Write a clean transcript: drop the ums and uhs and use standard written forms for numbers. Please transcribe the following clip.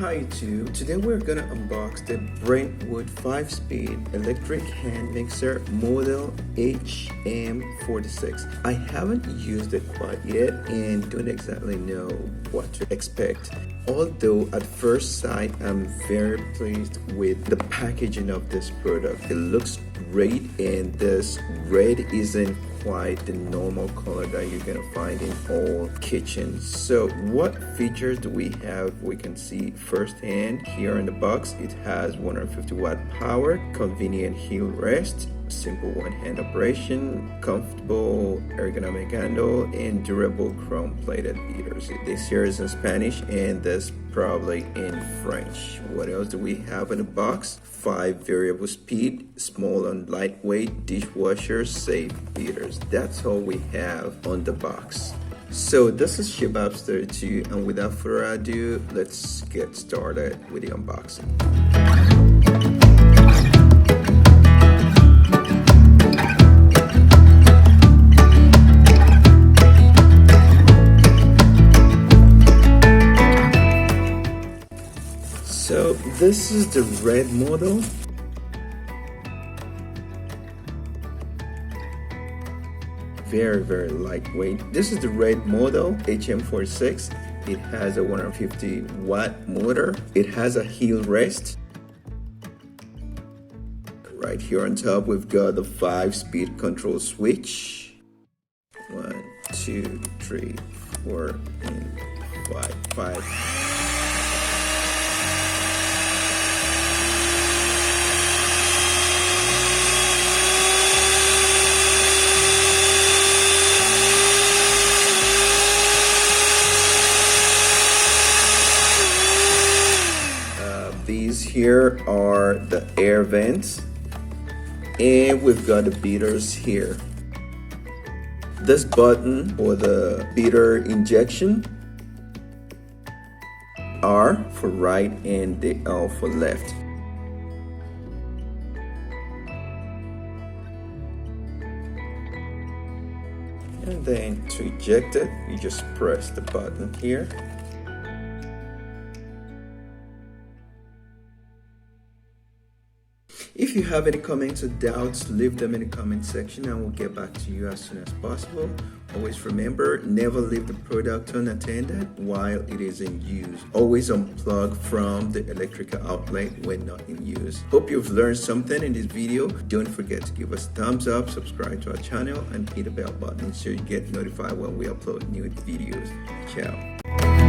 Hi YouTube, today we're gonna unbox the Brentwood 5-speed electric hand mixer model HM-46. I haven't used it quite yet and don't exactly know what to expect. Although at first sight I'm very pleased with the packaging of this product. It looks great and this red isn't quite the normal color that you're gonna find in all kitchens. So what features do we have? We can see firsthand here in the box. It has 150 watt power, convenient heel rest, simple one-hand operation, comfortable ergonomic handle, and durable chrome-plated beaters. This here is in Spanish and this probably in French. What else do we have in the box? 5 variable speed, small and lightweight, dishwasher safe beaters. That's all we have on the box. So this is Shabab's 32, and without further ado, let's get started with the unboxing. So this is the red model. Very lightweight. This is the red model HM-46. It has a 150 watt motor. It has a heel rest. Right here on top we've got the 5-speed control switch. 1, 2, 3, 4, and 5. These here are the air vents, and we've got the beaters here. This button for the beater injection, R for right and the L for left. And then to eject it, you just press the button here. If you have any comments or doubts, leave them in the comment section and we'll get back to you as soon as possible. Always remember, never leave the product unattended while it is in use. Always unplug from the electrical outlet when not in use. Hope you've learned something in this video. Don't forget to give us a thumbs up, subscribe to our channel, and hit the bell button so you get notified when we upload new videos. Ciao.